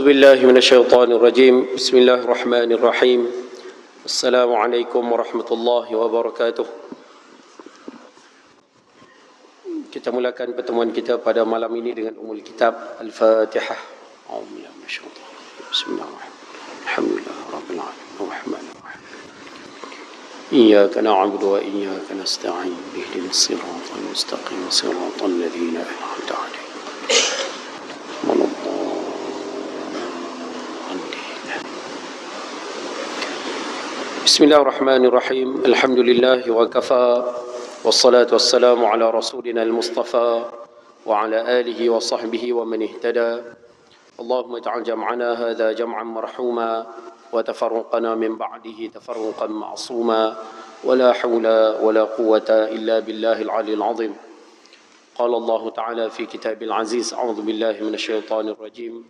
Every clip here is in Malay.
بالله من الشيطان الرجيم. بسم الله الرحمن الرحيم. السلام عليكم ورحمة الله وبركاته. Kita mulakan pertemuan kita pada malam ini dengan umul kitab Al-Fatihah. Bismillahirrahmanirrahim. Alhamdulillah Rabbil Alamin. Ar-Rahmanir-Rahim. Iyyaka na'budu wa iyyaka nasta'in. Ihdinas siratal mustaqim. Siratal ladzina an'amta 'alaihim. Bismillahirrahmanirrahim. Alhamdulillah wa kafa. Wassalatu wassalamu ala rasulina al-mustafa wa ala alihi wa sahbihi wa man ihtada. Allahumma ij'al jam'ana hadha jam'an marhuma wa tafarruqana min ba'dihi tafarruqan ma'suma wa la hawla wa la quwwata illa billahi al-'aliyyil 'azim. Qala Allah ta'ala fi kitabil aziz. A'udzu billahi minasy syaithanir rajim.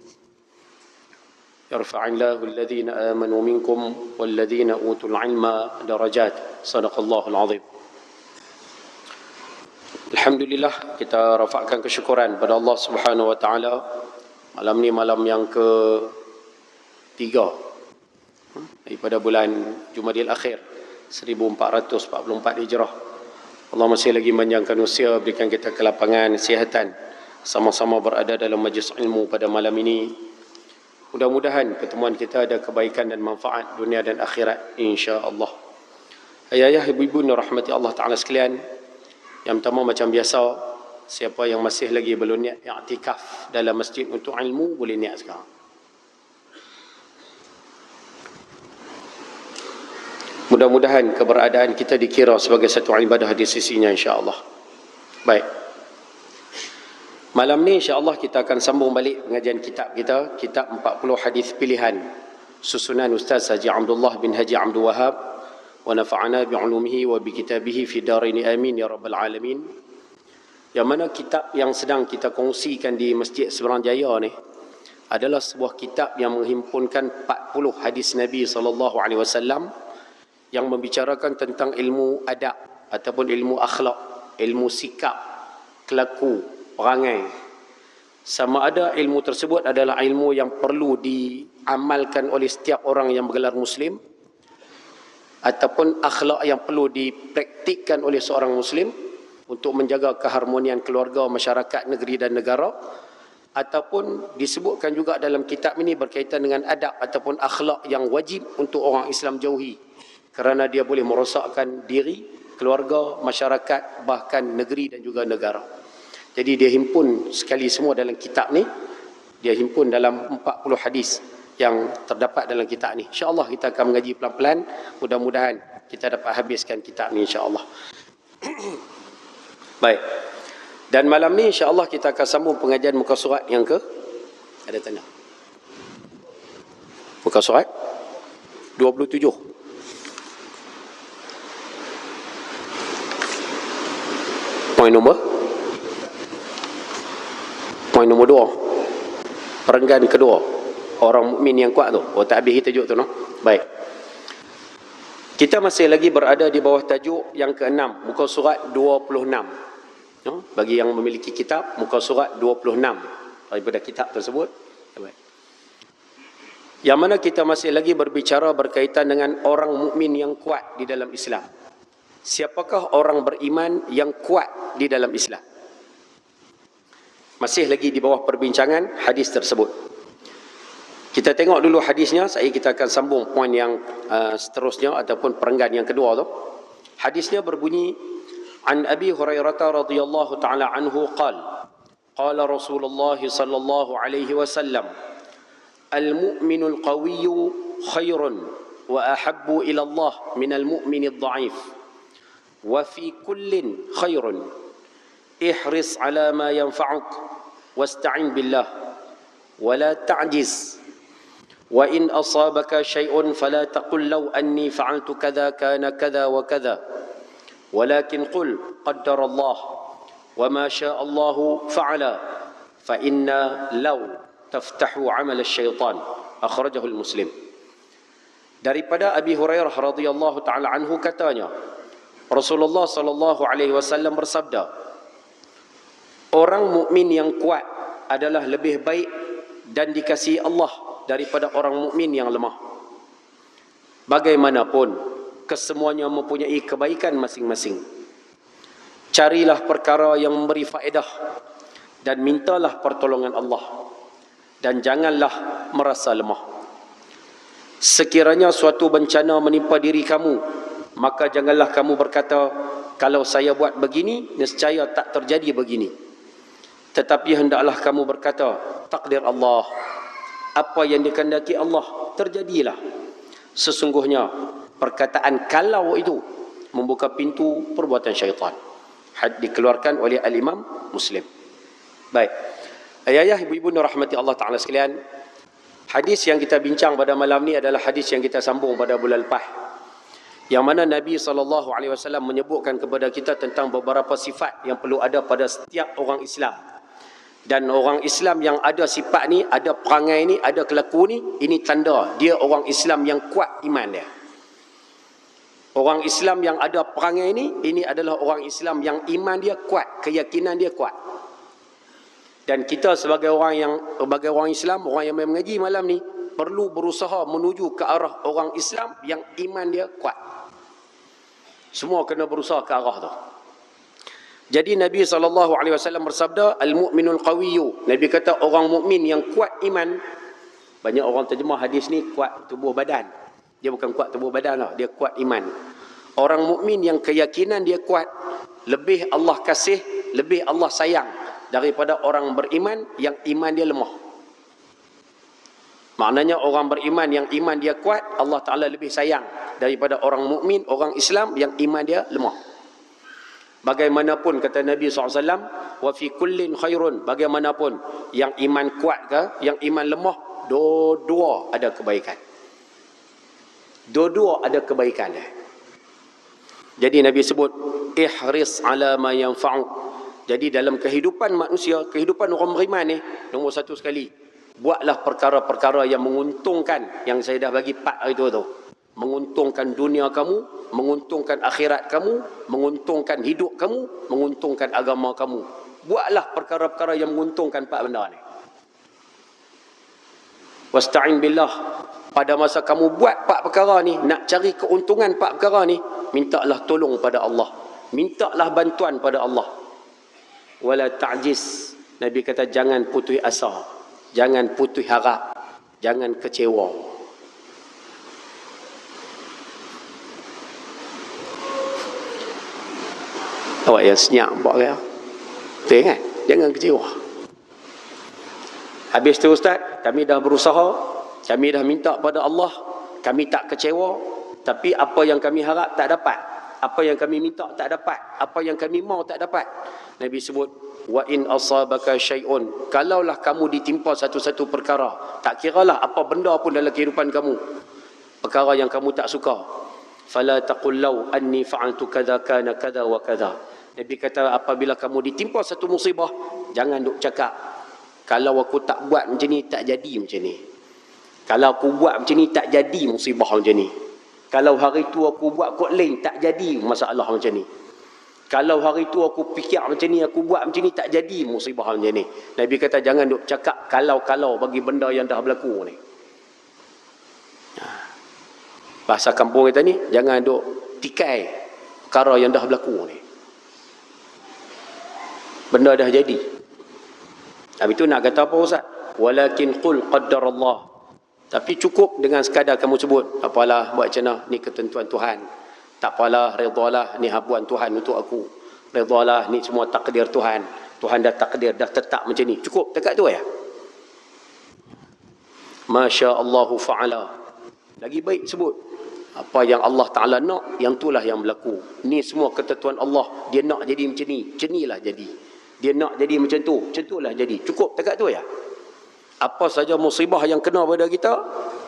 يرفع الله الذين آمنوا منكم والذين أوتوا العلم درجات. صدق الله العظيم. Alhamdulillah, kita rafakkan kesyukuran pada Allah Subhanahu wa taala. Malam ni malam yang ke-3 daripada bulan Jumadil Akhir 1444 Hijrah. Allah masih lagi panjangkan usia, berikan kita kelapangan, kesihatan, sama-sama berada dalam majlis ilmu pada malam ini. Mudah-mudahan pertemuan kita ada kebaikan dan manfaat dunia dan akhirat, insya-Allah. Ayah-ayah, ibu-ibu yang rahmati Allah Ta'ala sekalian, yang pertama macam biasa, siapa yang masih lagi belum niat i'tikaf dalam masjid untuk ilmu, boleh niat sekarang. Mudah-mudahan keberadaan kita dikira sebagai satu ibadah di sisinya, insya-Allah. Baik. Malam ni insya-Allah kita akan sambung balik pengajian kitab kita, kitab 40 hadis pilihan susunan Ustaz Haji Abdullah bin Haji Abdul Wahab, wa nafa'ana bi'ulumihi wa bi kitabihi fi darini amin ya rabbal alamin. Yang mana kitab yang sedang kita kongsikan di Masjid Seberang Jaya ni adalah sebuah kitab yang menghimpunkan 40 hadis Nabi sallallahu alaihi wasallam yang membicarakan tentang ilmu adab ataupun ilmu akhlak, ilmu sikap, kelaku, perangai. Sama ada ilmu tersebut adalah ilmu yang perlu diamalkan oleh setiap orang yang bergelar Muslim, ataupun akhlak yang perlu dipraktikkan oleh seorang Muslim untuk menjaga keharmonian keluarga, masyarakat, negeri dan negara. Ataupun disebutkan juga dalam kitab ini berkaitan dengan adab ataupun akhlak yang wajib untuk orang Islam jauhi, kerana dia boleh merosakkan diri, keluarga, masyarakat, bahkan negeri dan juga negara. Jadi dia himpun sekali semua dalam kitab ni. Dia himpun dalam 40 hadis yang terdapat dalam kitab ni. InsyaAllah kita akan mengaji pelan-pelan. Mudah-mudahan kita dapat habiskan kitab ni, insyaAllah. Baik. Dan malam ni insyaAllah kita akan sambung pengajian muka surat yang ke... Ada tanda? Muka surat 27. Poin nombor 2. Perenggan kedua. Orang mukmin yang kuat tu. Oh, tak habis tajuk tu, no? Baik. Kita masih lagi berada di bawah tajuk yang ke-6, muka surat 26. No? Bagi yang memiliki kitab, muka surat 26 daripada kitab tersebut. Baik. Yang mana kita masih lagi berbicara berkaitan dengan orang mukmin yang kuat di dalam Islam. Siapakah orang beriman yang kuat di dalam Islam? Masih lagi di bawah perbincangan hadis tersebut. Kita tengok dulu hadisnya, kita akan sambung poin yang seterusnya ataupun perenggan yang kedua tu. Hadisnya berbunyi, An Abi Hurairah radhiyallahu ta'ala anhu qala, qala Rasulullah sallallahu alaihi wasallam, al-mu'minul qawiyyu khairun wa ahabbu ila Allah minal mu'minid dha'if wa fi kullin khairun. Ihris ala ma yanfa'uk wasta'in billah wa la ta'jiz wa in asabaka shay'un fala taqul law anni fa'altu kadha kana kadha wa kadha walakin qul qaddara Allah wa ma syaa Allah fa'ala fa inna law taftahu 'amal asy-syaitan. Akhrajahu al-Muslim. Daripada Abi Hurairah radhiyallahu taala anhu katanya, Rasulullah sallallahu alaihi wasallam bersabda, orang mukmin yang kuat adalah lebih baik dan dikasihi Allah daripada orang mukmin yang lemah. Bagaimanapun, kesemuanya mempunyai kebaikan masing-masing. Carilah perkara yang memberi faedah dan mintalah pertolongan Allah, dan janganlah merasa lemah. Sekiranya suatu bencana menimpa diri kamu, maka janganlah kamu berkata, kalau saya buat begini, nescaya tak terjadi begini. Tetapi hendaklah kamu berkata, takdir Allah, apa yang dikehendaki Allah, terjadilah. Sesungguhnya perkataan kalau itu membuka pintu perbuatan syaitan. Dikeluarkan oleh Al-Imam Muslim. Baik, ayah-ayah, ibu-ibu rahmati Allah Ta'ala sekalian, hadis yang kita bincang pada malam ni adalah hadis yang kita sambung pada bulan lepas, yang mana Nabi SAW menyebutkan kepada kita tentang beberapa sifat yang perlu ada pada setiap orang Islam. Dan orang Islam yang ada sifat ni, ada perangai ni, ada kelaku ni, ini tanda dia orang Islam yang kuat iman dia. Orang Islam yang ada perangai ni, ini adalah orang Islam yang iman dia kuat, keyakinan dia kuat. Dan kita sebagai orang Islam, orang yang mengaji malam ni, perlu berusaha menuju ke arah orang Islam yang iman dia kuat. Semua kena berusaha ke arah tu. Jadi Nabi SAW bersabda, Al-mu'minul qawiyyu. Nabi kata orang mukmin yang kuat iman. Banyak orang terjemah hadis ni kuat tubuh badan. Dia bukan kuat tubuh badan lah, dia kuat iman. Orang mukmin yang keyakinan dia kuat, lebih Allah kasih, lebih Allah sayang daripada orang beriman yang iman dia lemah. Maknanya orang beriman yang iman dia kuat, Allah Ta'ala lebih sayang daripada orang mukmin, orang Islam yang iman dia lemah. Bagaimanapun kata Nabi SAW, wa fi kullin khairun, bagaimanapun yang iman kuat ke, yang iman lemah, dua-dua ada kebaikan. Dua-dua ada kebaikan. Jadi Nabi sebut, ihris ala ma yanfa'u. Jadi dalam kehidupan manusia, kehidupan orang beriman ni, nombor satu sekali, buatlah perkara-perkara yang menguntungkan, yang saya dah bagi 4 hari tu. Menguntungkan dunia kamu, menguntungkan akhirat kamu, menguntungkan hidup kamu, menguntungkan agama kamu. Buatlah perkara-perkara yang menguntungkan 4 benda ni. Wasta'in billah. Pada masa kamu buat 4 perkara ni, nak cari keuntungan 4 perkara ni, mintalah tolong pada Allah. Mintalah bantuan pada Allah. Wala ta'jiz. Nabi kata jangan putus asa, jangan putus harap, jangan kecewa. Awak yang senyap buat kaya. Betul kan? Jangan kecewa. Habis tu Ustaz, kami dah berusaha, kami dah minta pada Allah, kami tak kecewa, tapi apa yang kami harap tak dapat, apa yang kami minta tak dapat, apa yang kami mau tak dapat. Nabi sebut, wa in asabaka syai'un, kalaulah kamu ditimpa satu-satu perkara, tak kiralah apa benda pun dalam kehidupan kamu, perkara yang kamu tak suka, fala taqul law anni fa'altu kadza kana kadza wa kadza. Nabi kata apabila kamu ditimpa satu musibah, jangan duk cakap, kalau aku tak buat macam ni tak jadi macam ni. Kalau aku buat macam ni tak jadi musibah macam ni. Kalau hari tu aku buat kot lain tak jadi masalah macam ni. Kalau hari tu aku fikir macam ni, aku buat macam ni tak jadi musibah macam ni. Nabi kata jangan duk cakap kalau-kalau bagi benda yang dah berlaku ni. Bahasa kampung kita ni, jangan duk tikai perkara yang dah berlaku ni. Benda dah jadi. Habis tu nak kata apa Ustaz? Walakin qul qaddarallah. Tapi cukup dengan sekadar kamu sebut, tak apalah buat macam mana, ni ketentuan Tuhan. Tak apalah, redalah, ni habuan Tuhan untuk aku. Redalah, ni semua takdir Tuhan. Tuhan dah takdir, dah tetap macam ni. Cukup dekat tu ya. Masya Allahu fa'ala. Lagi baik sebut, apa yang Allah Ta'ala nak, yang itulah yang berlaku. Ni semua ketentuan Allah. Dia nak jadi macam ni, macam inilah jadi. Dia nak jadi macam tu, macam itulah jadi. Cukup dekat tu ya. Apa saja musibah yang kena pada kita,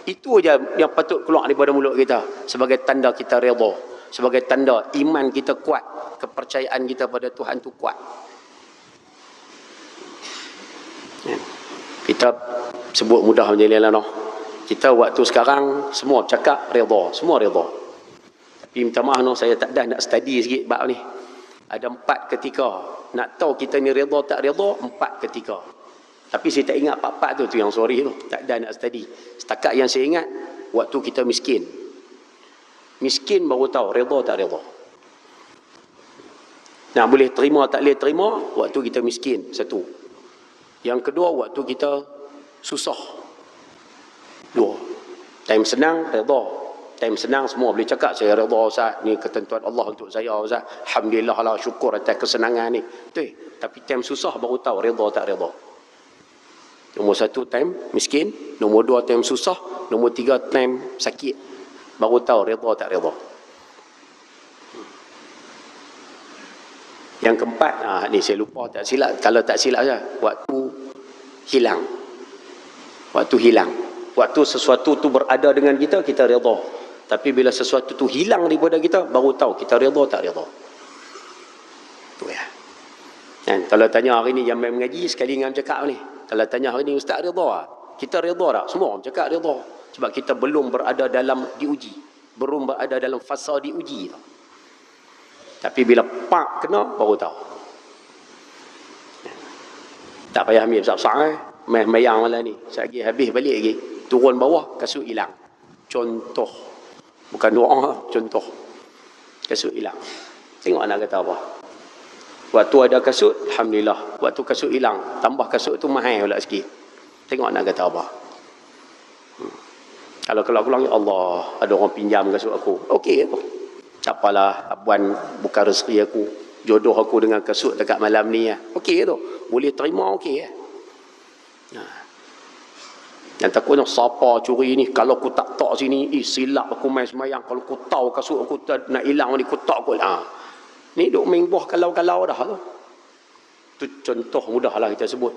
itu aja yang patut keluar daripada mulut kita sebagai tanda kita redha, sebagai tanda iman kita kuat, kepercayaan kita pada Tuhan tu kuat. Kita sebut mudah macam ni lah noh. Kita waktu sekarang semua cakap redha, semua redha. Tapi minta maaf noh, saya tak dah nak study sikit bab ni. Ada 4 ketika. Nak tahu kita ni redha tak redha, 4 ketika. Tapi saya tak ingat part-part tu yang sorry tu. Tak ada nak study. Setakat yang saya ingat, waktu kita miskin. Miskin baru tahu, redha tak redha. Nak boleh terima tak boleh terima, waktu kita miskin, satu. Yang kedua, waktu kita susah. Dua. Time senang, redha. Time senang semua boleh cakap, saya redha Ustaz, ni ketentuan Allah untuk saya Ustaz. Alhamdulillah lah, syukur atas kesenangan ni. Betul. Tapi time susah baru tahu redha tak redha. Nombor satu, time miskin. Nombor dua, time susah. Nombor tiga, time sakit. Baru tahu redha tak redha. Yang keempat, ni saya lupa tak silap. Kalau tak silap saja, waktu hilang. Waktu hilang. Waktu sesuatu tu berada dengan kita, kita redha. Tapi bila sesuatu tu hilang daripada kita, baru tahu kita redha tak redha. Tu ya. Dan kalau tanya hari ni yang main mengaji, sekali dengan cakap ni. Kalau tanya hari ni, Ustaz redha tak? Kita redha tak? Semua orang cakap redha. Sebab kita belum berada dalam diuji. Belum berada dalam fasa diuji tu. Tapi bila pak kena, baru tahu. Tak payah ambil besar-besar. Mayang lah ni. Sekali habis balik lagi. Turun bawah, kasut hilang. Contoh. Bukan doa, contoh. Kasut hilang. Tengok anak kata apa. Waktu ada kasut, Alhamdulillah. Waktu kasut hilang, tambah kasut tu mahal pula sikit. Tengok nak kata apa. Kalau keluar-keluar, ya Allah, ada orang pinjam kasut aku. Okey tu. Tak apalah, Abuan bukan rezeki aku. Jodoh aku dengan kasut dekat malam ni. Okey tu. Boleh terima, okey ya. Yang takutnya siapa curi ni, kalau aku tak sini, silap aku main semayang. Kalau aku tahu kasut aku nak hilang ni, aku tak aku. Ni duk main buah kalau-kalau dah tu. Tu contoh mudah lah kita sebut.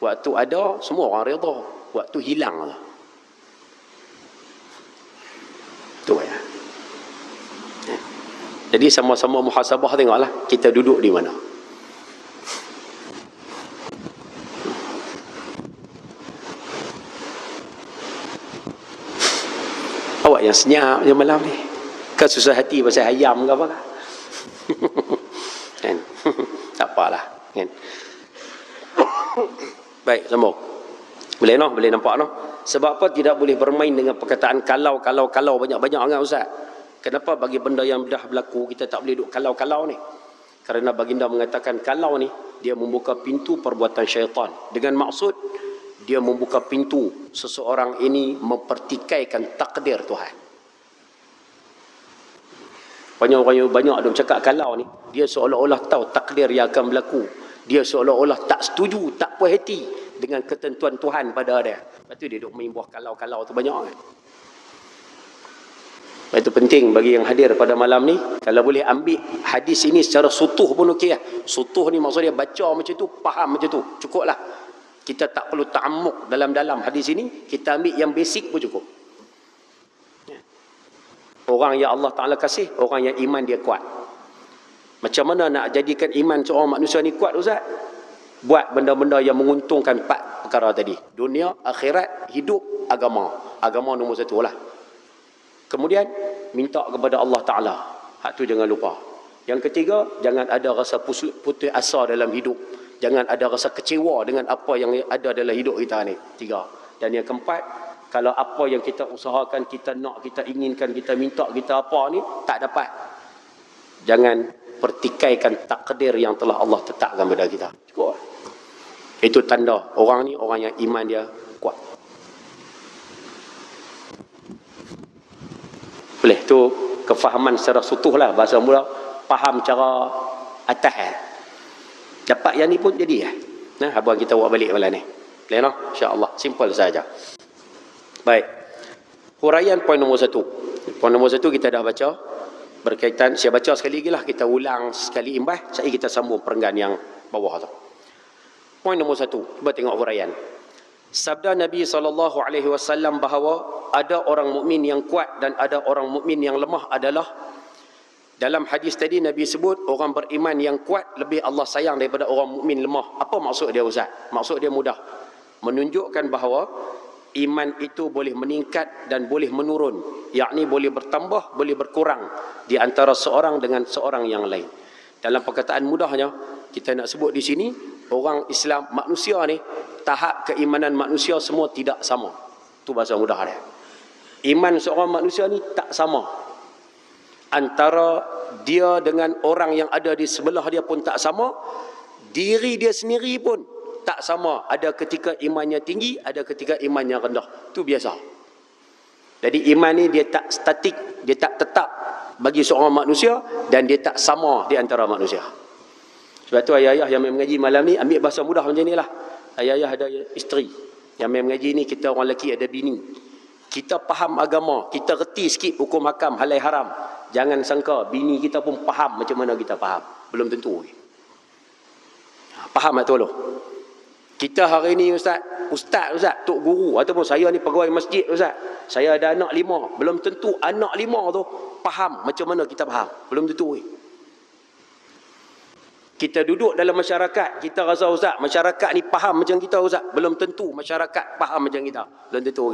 Waktu ada, semua orang redha. Waktu hilang lah. Tu ya. Jadi sama-sama muhasabah, tengoklah kita duduk di mana. Awak yang senyap je malam ni. Kau susah hati pasal ayam ke apa kan? Kan? Tak apalah. Kan? Baik, sambung. Boleh no? Boleh nampak no? Sebab apa tidak boleh bermain dengan perkataan kalau banyak-banyak kan Ustaz? Kenapa bagi benda yang dah berlaku kita tak boleh duk kalau ni? Kerana baginda mengatakan kalau ni dia membuka pintu perbuatan syaitan. Dengan maksud dia membuka pintu seseorang ini mempertikaikan takdir Tuhan. Banyak dia cakap kalau ni, dia seolah-olah tahu takdir yang akan berlaku. Dia seolah-olah tak setuju, tak puas hati dengan ketentuan Tuhan pada dia. Lepas tu dia duk main buah kalau tu banyak kan. Itu penting bagi yang hadir pada malam ni, kalau boleh ambil hadis ini secara sutuh pun okey lah. Sutuh ni maksudnya baca macam tu, faham macam tu, cukup lah. Kita tak perlu ta'ammuk dalam-dalam hadis ini, kita ambil yang basic pun cukup. Orang yang Allah Ta'ala kasih, orang yang iman dia kuat. Macam mana nak jadikan iman seorang manusia ni kuat Ustaz? Buat benda-benda yang menguntungkan 4 perkara tadi. Dunia, akhirat, hidup, agama. Agama nombor 1 lah. Kemudian, minta kepada Allah Ta'ala. Hak tu jangan lupa. Yang ketiga, jangan ada rasa putus asa dalam hidup. Jangan ada rasa kecewa dengan apa yang ada dalam hidup kita ni. 3. Dan yang keempat, kalau apa yang kita usahakan, kita nak, kita inginkan, kita minta, kita apa ni, tak dapat. Jangan pertikaikan takdir yang telah Allah tetapkan pada kita. Cukup. Itu tanda orang ni, orang yang iman dia kuat. Boleh, tu kefahaman secara sutuh lah. Bahasa mula, faham cara atas. Dapat yang ni pun jadi ya. Nah, abang kita buat balik malam ni. Boleh no? InsyaAllah. Simple saja. Baik. Huraian poin nombor 1. Poin nombor 1 kita dah baca. Berkaitan, saya baca sekali lagi lah. Kita ulang sekali imbas. Saya kita sambung perenggan yang bawah tu. Poin nombor 1. Cuba tengok huraian. Sabda Nabi SAW bahawa ada orang mukmin yang kuat dan ada orang mukmin yang lemah adalah, dalam hadis tadi Nabi sebut orang beriman yang kuat lebih Allah sayang daripada orang mukmin lemah. Apa maksud dia Ustaz? Maksud dia mudah. Menunjukkan bahawa iman itu boleh meningkat dan boleh menurun. Yakni boleh bertambah, boleh berkurang di antara seorang dengan seorang yang lain. Dalam perkataan mudahnya, kita nak sebut di sini, orang Islam, manusia ni, tahap keimanan manusia semua tidak sama. Tu bahasa mudah dia. Iman seorang manusia ni tak sama. Antara dia dengan orang yang ada di sebelah dia pun tak sama. Diri dia sendiri pun tak sama. Ada ketika imannya tinggi, ada ketika imannya rendah. Tu biasa. Jadi iman ni dia tak statik, dia tak tetap bagi seorang manusia dan dia tak sama di antara manusia. Sebab tu ayah-ayah yang mengaji malam ni ambil bahasa mudah macam ni lah. Ayah-ayah ada isteri. Yang mengaji ni kita orang lelaki ada bini. Kita faham agama, kita reti sikit hukum hakam, halal haram. Jangan sangka bini kita pun faham macam mana kita faham. Belum tentu. Faham tak tu lo? Kita hari ni ustaz, tok guru ataupun saya ni pegawai masjid ustaz. Saya ada anak 5. Belum tentu anak 5 tu faham macam mana kita faham. Belum tentu. Kita duduk dalam masyarakat, kita rasa ustaz, masyarakat ni faham macam kita ustaz. Belum tentu masyarakat faham macam kita. Belum tentu.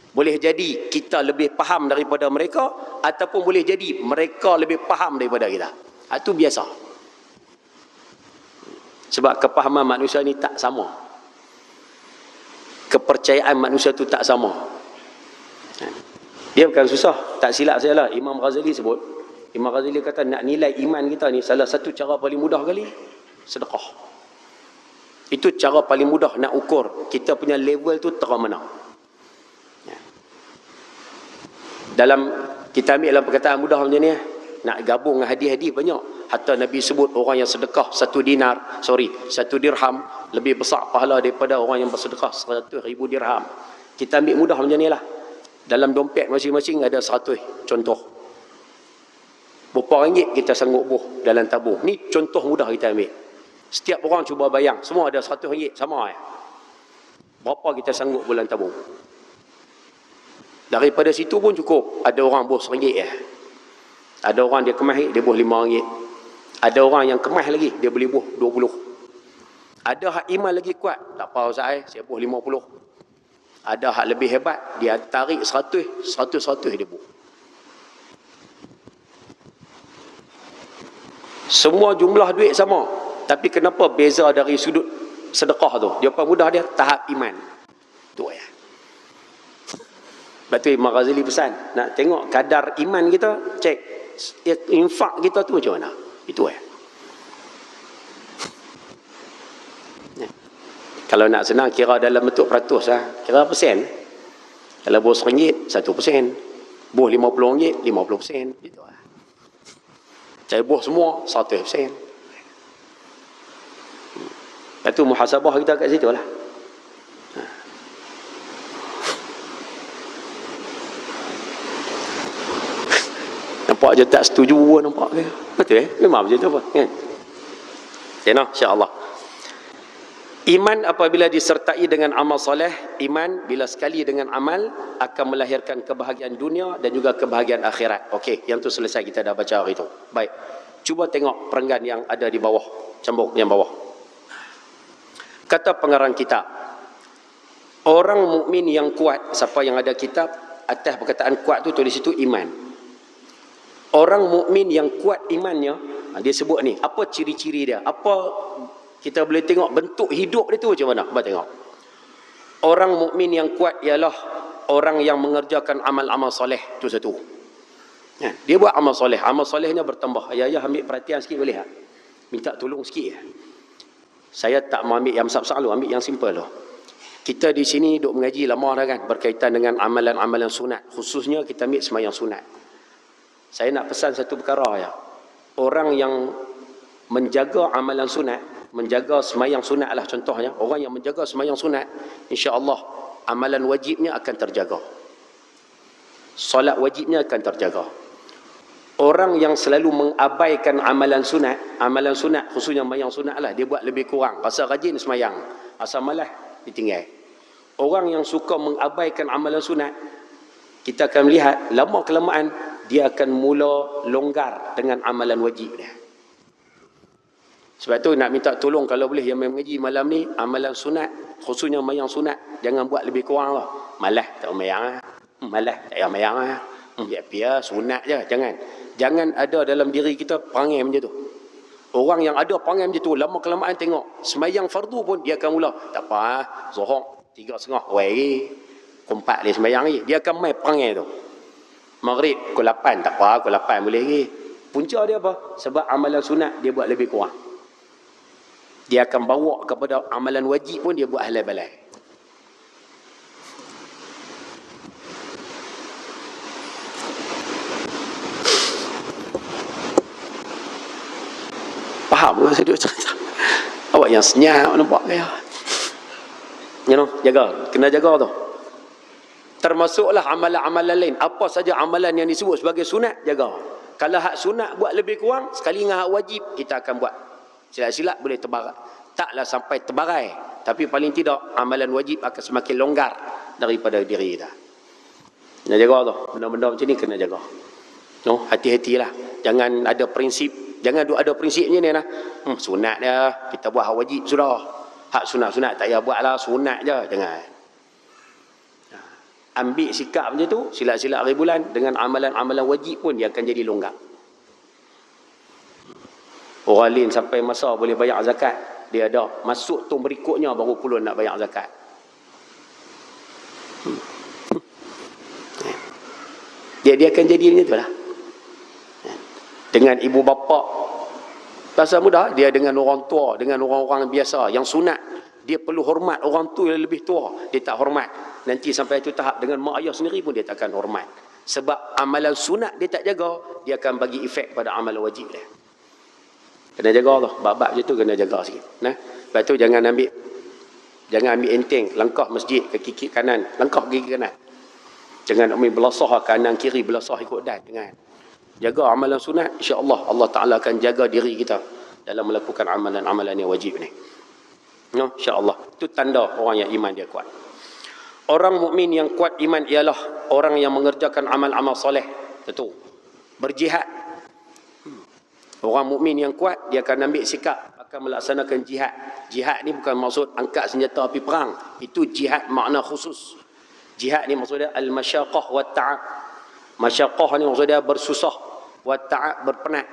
Boleh jadi kita lebih faham daripada mereka ataupun boleh jadi mereka lebih faham daripada kita. Itu biasa. Sebab kepahaman manusia ni tak sama. Kepercayaan manusia tu tak sama. Dia bukan susah. Tak silap saya lah. Imam Ghazali sebut. Imam Ghazali kata nak nilai iman kita ni salah satu cara paling mudah kali sedekah. Itu cara paling mudah nak ukur kita punya level tu terang mana. Dalam kita ambil dalam perkataan mudah macam ni, nak gabung dengan hadis-hadis banyak. Hatta Nabi sebut orang yang sedekah 1 dirham lebih besar pahala daripada orang yang bersedekah 100,000 dirham. Kita ambil mudah macam ni lah. Dalam dompet masing-masing ada 100 contoh. Berapa ringgit kita sanggup buh dalam tabung. Ni contoh mudah kita ambil. Setiap orang cuba bayang, semua ada 100 ringgit sama. Berapa kita sanggup bulan tabung? Daripada situ pun cukup. Ada orang buh RM1. Ada orang dia kemas, dia buh RM5. Ada orang yang kemas lagi, dia boleh buh 20. Ada hak iman lagi kuat. Tak apa Ustaz, saya buh 50. Ada hak lebih hebat, dia tarik 100 dia buh. Semua jumlah duit sama. Tapi kenapa beza dari sudut sedekah tu? Dia apa mudah dia? Tahap iman. Tu ya. Sebab tu Imam Ghazali pesan, nak tengok kadar iman kita, cek infak kita tu macam mana. Itu ya. Kalau nak senang kira dalam bentuk peratus lah. Kira persen. Kalau bos RM1, 1%. Bos RM50, 50%. Itu lah. Saya buh semua 100%. Itu muhasabah kita kat situ lah. Nampak je tak setuju, nampak ke? Betul memang macam tu apa? Kan? Tengok insya-Allah. Iman apabila disertai dengan amal soleh, iman bila sekali dengan amal akan melahirkan kebahagiaan dunia dan juga kebahagiaan akhirat. Okey, yang tu selesai kita dah baca hari itu. Baik. Cuba tengok perenggan yang ada di bawah, cambuk yang bawah. Kata pengarang kitab, orang mukmin yang kuat, siapa yang ada kitab, atas perkataan kuat tu tulis situ iman. Orang mukmin yang kuat imannya, dia sebut ni, apa ciri-ciri dia? Apa kita boleh tengok bentuk hidup dia tu macam mana? Cuba tengok. Orang mukmin yang kuat ialah orang yang mengerjakan amal-amal soleh. Itu satu. Dia buat amal soleh. Amal solehnya bertambah. Ayah ambil perhatian sikit boleh tak? Minta tolong sikit. Saya tak mau ambil yang besar-besar dulu. Ambil yang simple dulu. Kita di sini duk mengaji lama dah kan. Berkaitan dengan amalan-amalan sunat. Khususnya kita ambil sembahyang sunat. Saya nak pesan satu perkara ya. Orang yang menjaga amalan sunat, menjaga sembahyang sunat lah contohnya. Orang yang menjaga sembahyang sunat, insya-Allah amalan wajibnya akan terjaga. Solat wajibnya akan terjaga. Orang yang selalu mengabaikan amalan sunat khususnya sembahyang sunat lah, dia buat lebih kurang. Rasa rajin sembahyang, rasa malas ditinggal. Orang yang suka mengabaikan amalan sunat, kita akan melihat lama kelamaan dia akan mula longgar dengan amalan wajib dia. Sebab tu nak minta tolong kalau boleh yang mengaji malam ni, amalan sunat, khususnya sembahyang sunat, jangan buat lebih kurang lah. Malas tak sembahyang lah. Malas tak payah sembahyang lah. Biar sunat je. Jangan ada dalam diri kita perangai macam tu. Orang yang ada perangai macam tu, lama kelamaan tengok sembahyang fardu pun dia akan mula, tak apa, Zuhur 3.30 lagi, pukul 4 dia sembahyang lagi. Dia akan main perangai tu. Maghrib pukul 8, tak apa, pukul 8 boleh lagi. Punca dia apa? Sebab amalan sunat dia buat lebih kurang. Dia akan bawa kepada amalan wajib pun dia buat halal balai. Faham ke saya duduk cerita? Awak yang senyap nampak kaya. You know, jaga, kena jaga tu. Termasuklah amalan-amalan lain. Apa saja amalan yang disebut sebagai sunat, jaga. Kalau hak sunat buat lebih kurang, sekali dengan hak wajib, kita akan buat. Silap-silap boleh terbarai. Taklah sampai terbarai. Tapi paling tidak, amalan wajib akan semakin longgar daripada diri kita. Kena jaga tu. Benda-benda macam ni kena jaga. No, hati-hatilah. Jangan ada prinsip. Jangan ada prinsipnya ni lah. Sunat dia, kita buat hak wajib sudah. Hak sunat-sunat tak payah buat lah, sunat je. Jangan. Ambil sikap macam tu, silap-silap hari bulan, dengan amalan-amalan wajib pun dia akan jadi longgar. Orang lain sampai masa boleh bayar zakat, dia ada. Masuk tahun berikutnya baru pula nak bayar zakat. Dia akan jadi macam tu lah. Dengan ibu bapa, pasal mudah, dia dengan orang tua, dengan orang-orang biasa, yang sunat, dia perlu hormat orang tu yang lebih tua, dia tak hormat. Nanti sampai itu tahap dengan mak ayah sendiri pun dia takkan hormat. Sebab amalan sunat dia tak jaga, dia akan bagi efek pada amalan wajib dia. Kena jaga tu, bab-bab je tu kena jaga sikit. Nah, lepas tu jangan ambil enteng, langkah masjid ke kiri kanan, langkah ke kiri kanan. Jangan ambil belasah kanan kiri, belasah ikut dan. Jangan. Jaga amalan sunat, insya-Allah Allah Taala akan jaga diri kita dalam melakukan amalan-amalan yang wajib ni. No, insya-Allah. Itu tanda orang yang iman dia kuat. Orang mukmin yang kuat iman ialah orang yang mengerjakan amal-amal soleh. Tentu. Berjihad. Orang mukmin yang kuat, dia akan ambil sikap, akan melaksanakan jihad. Jihad ni bukan maksud angkat senjata api perang. Itu jihad makna khusus. Jihad ni maksudnya al-masyaqqah wa ta'ab. Masyaqqah ni maksudnya bersusah, wa ta'ab berpenat.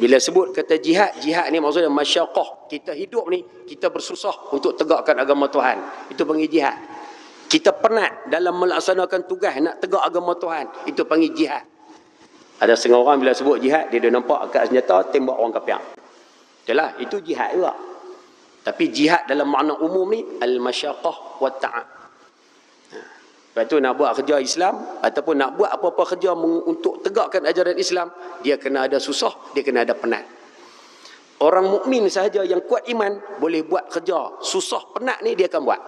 Bila sebut kata jihad, jihad ni maksudnya masyaqqah. Kita hidup ni, kita bersusah untuk tegakkan agama Tuhan. Itu panggil jihad. Kita penat dalam melaksanakan tugas nak tegak agama Tuhan. Itu panggil jihad. Ada setengah orang bila sebut jihad, dia nampak angkat senjata, tembak orang kafir. Itulah, itu jihad juga. Tapi jihad dalam makna umum ni, al-masyaqqah wa ta'ab. Lepas tu nak buat kerja Islam, ataupun nak buat apa-apa kerja untuk tegakkan ajaran Islam, dia kena ada susah, dia kena ada penat. Orang mukmin sahaja yang kuat iman, boleh buat kerja susah, penat ni dia akan buat.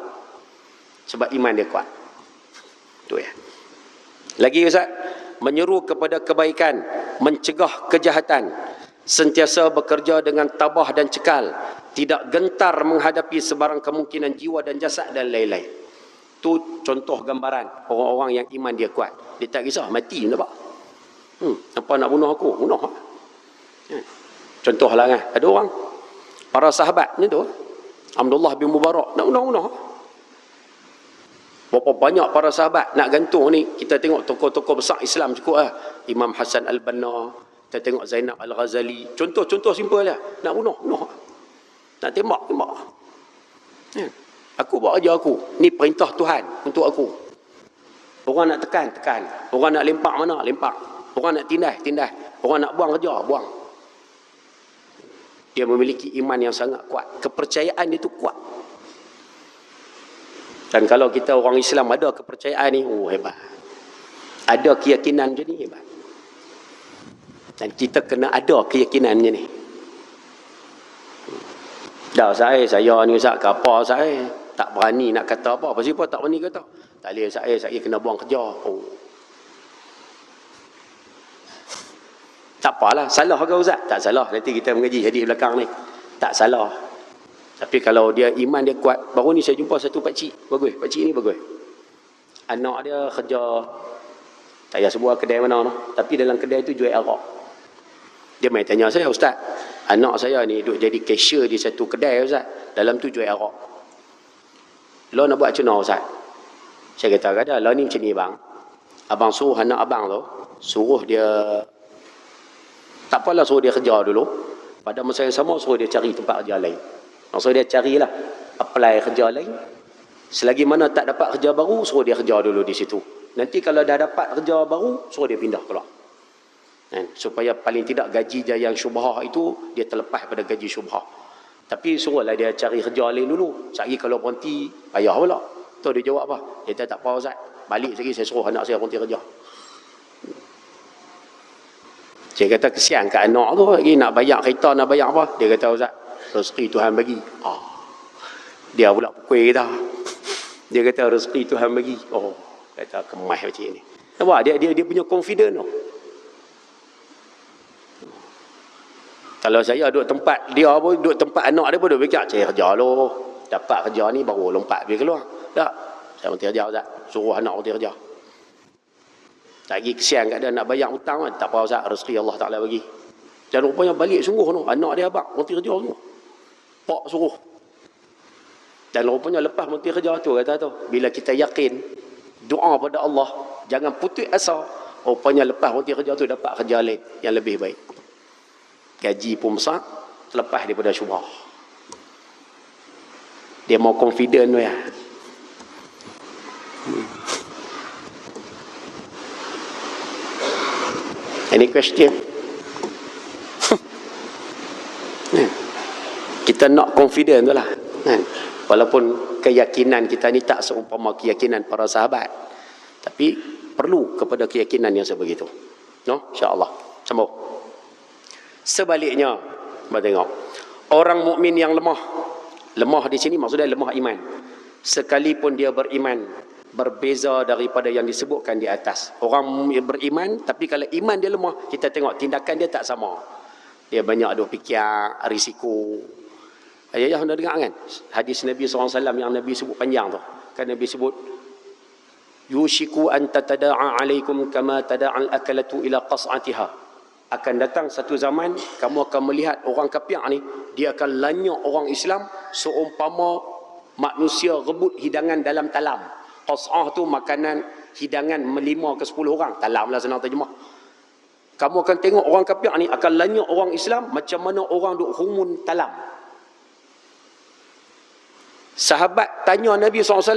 Sebab iman dia kuat. Tu ya. Lagi Ustaz, menyeru kepada kebaikan, mencegah kejahatan, sentiasa bekerja dengan tabah dan cekal, tidak gentar menghadapi sebarang kemungkinan jiwa dan jasad dan lain-lain. Tu contoh gambaran orang-orang yang iman dia kuat. Dia tak kisah mati nampak. Apa nak bunuh aku? Bunuh. Contohlah kan, ada orang para sahabat ni tu, Abdullah bin Mubarak nak bunuh. Berapa banyak para sahabat nak gantung ni. Kita tengok tokoh-tokoh besar Islam cukup lah. Imam Hasan Al-Banna, kita tengok Zainab Al-Ghazali. Contoh-contoh simple lah. Nak bunuh. Nak tembak. Aku buat kerja aku. Ni perintah Tuhan untuk aku. Orang nak tekan. Orang nak lempak mana? Lempak. Orang nak tindas. Orang nak buang kerja, buang. Dia memiliki iman yang sangat kuat. Kepercayaan dia tu kuat. Dan kalau kita orang Islam ada kepercayaan ni, hebat. Ada keyakinan macam ni, hebat. Dan kita kena ada keyakinan macam ni. Dah saya ni Ustaz, apa saya tak berani nak kata apa. Pasal apa tak berani kata? Tak boleh saya kena buang kerja. Tak apalah, salah ke Ustaz? Tak salah. Nanti kita mengaji hadis belakang ni. Tak salah. Tapi kalau dia iman dia kuat, baru ni saya jumpa satu pakcik. Bagus, pakcik ni bagus. Anak dia kerja, tak payah sebut kedai mana tu. Tapi dalam kedai tu jual arak. Dia main tanya saya, Ustaz, anak saya ni duduk jadi cashier di satu kedai Ustaz. Dalam tu jual arak. Lo nak buat macam mana Ustaz? Saya kata, lo ni macam ni bang. Abang suruh anak abang tu, suruh dia, tak apalah suruh dia kerja dulu. Pada masa yang sama suruh dia cari tempat kerja lain. Maksud dia carilah apply kerja lain. Selagi mana tak dapat kerja baru, suruh dia kerja dulu di situ. Nanti kalau dah dapat kerja baru, suruh dia pindah keluar. Supaya paling tidak gaji dia yang syubhah itu dia terlepas pada gaji syubhah. Tapi suruhlah dia cari kerja lain dulu. Cari kalau berhenti payah pula. Tu dia jawab apa? Dia tak apa Ustaz. Balik lagi saya suruh anak saya berhenti kerja. Saya kata kesian kat anak tu lagi nak bayar kereta, nak bayar apa? Dia kata Ustaz, rezeki Tuhan bagi. Dia pula pukul kita. Dia kata rezeki Tuhan bagi. Kata kemas macam ni. Nampak dia punya confident tu. Kalau saya duduk tempat dia pun, duduk tempat anak dia pun duduk fikir, saya kerja lo. Dapat kerja ni baru lompat pergi keluar. Tak. Saya berhenti kerja Ustaz. Suruh anak berhenti kerja. Tak lagi kesian kat dia nak bayar hutang kan. Tak apa Ustaz, rezeki Allah Ta'ala bagi. Dan rupanya balik sungguh tu. Anak dia abang berhenti kerja semua. Pak suruh. Dan rupanya lepas berhenti kerja tu kata tu. Bila kita yakin doa pada Allah, jangan putus asa. Rupanya lepas berhenti kerja tu dapat kerja lain yang lebih baik. Gaji pun besar, terlepas daripada syubhah. Dia mau confident tu ya. Any question? Kita nak confident tu lah. Walaupun keyakinan kita ni tak seumpama keyakinan para sahabat. Tapi perlu kepada keyakinan yang sebegitu. No? InsyaAllah. Sambung. Sebaliknya, kita tengok. Orang mukmin yang lemah. Lemah di sini maksudnya lemah iman. Sekalipun dia beriman, berbeza daripada yang disebutkan di atas. Orang beriman, tapi kalau iman dia lemah, kita tengok tindakan dia tak sama. Dia banyak duk fikir risiko. Ayah anda dengar kan? Hadis Nabi SAW yang Nabi sebut panjang tu. Kan Nabi sebut, Yushiku an tatada'a alaikum kama tada'al akalatu ila qas'atiha. Akan datang satu zaman, kamu akan melihat orang kafir ni, dia akan lanyak orang Islam seumpama manusia rebut hidangan dalam talam. Qas'ah tu makanan hidangan 5 ke 10 orang. Talam lah senang terjemah. Kamu akan tengok orang kafir ni akan lanyak orang Islam macam mana orang duk humun talam. Sahabat tanya Nabi SAW,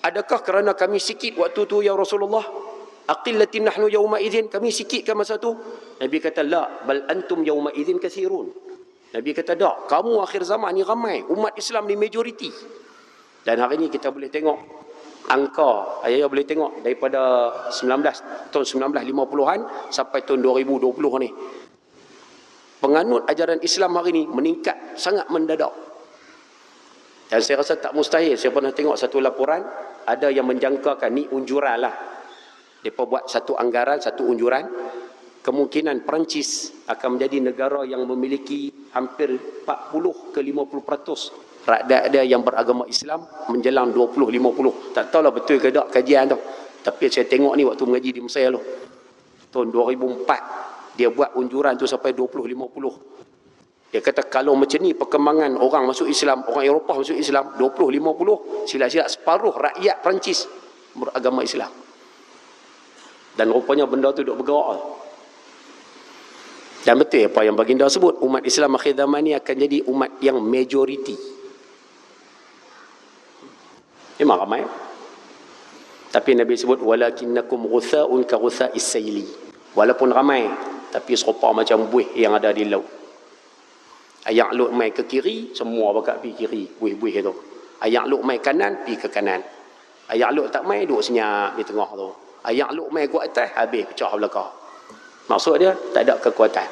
adakah kerana kami sikit waktu tu ya Rasulullah? Aqillatin nahnu yawma idzin, kami sikit ke masa tu? Nabi kata la, bal antum yawma idzin katsirun. Nabi kata tak, kamu akhir zaman ni ramai, umat Islam ni majoriti. Dan hari ni kita boleh tengok angka, ayah boleh tengok daripada tahun 1950-an sampai tahun 2020 ni. Penganut ajaran Islam hari ni meningkat sangat mendadak. Dan saya rasa tak mustahil. Saya pernah tengok satu laporan, ada yang menjangkakan ni unjuran lah. Mereka buat satu anggaran, satu unjuran. Kemungkinan Perancis akan menjadi negara yang memiliki hampir 40 ke 50% rakyat dia yang beragama Islam menjelang 2050. Tak tahulah betul ke tak kajian tu. Tapi saya tengok ni waktu mengaji di Mesir tu. Tahun 2004 dia buat unjuran tu sampai 2050. Dia kata kalau macam ni perkembangan orang masuk Islam, orang Eropah masuk Islam 2050, sila-sila separuh rakyat Perancis beragama Islam. Dan rupanya benda tu duk bergerak. Dan betul apa yang baginda sebut, umat Islam akhir zaman ni akan jadi umat yang majoriti. Memang ramai. Tapi Nabi sebut walakinnakum ghutha'un ka ghutha'is sayli. Walaupun ramai, tapi serupa macam buih yang ada di laut. Ayak luk mai ke kiri, semua bakal pergi kiri, buih-buih tu. Ayak luk mai kanan, pergi ke kanan. Ayak luk tak mai, duduk senyap di tengah tu. Ayak luk mai kuat atas, habis pecah belakang. Maksud dia, tak ada kekuatan.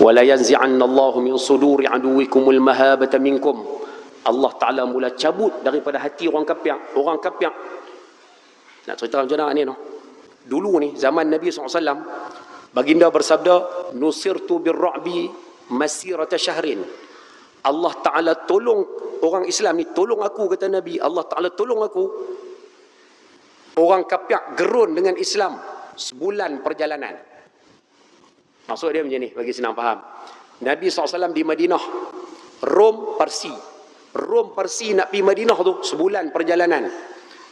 Wala yanzi'anna Allahu min suduri aduwikumul mahabata minkum. Allah Ta'ala mula cabut daripada hati orang kafir. Orang kafir. Nak cerita macam mana ni no? Dulu ni, zaman Nabi SAW, baginda bersabda, nusirtu birra'bi masirata syahrin. Allah Ta'ala tolong orang Islam ni, tolong aku, kata Nabi. Allah Ta'ala tolong aku. Orang kafir gerun dengan Islam sebulan perjalanan. Maksud dia macam ni, bagi senang faham. Nabi SAW di Madinah, Rom, Parsi. Rom, Parsi nak pergi Madinah tu sebulan perjalanan.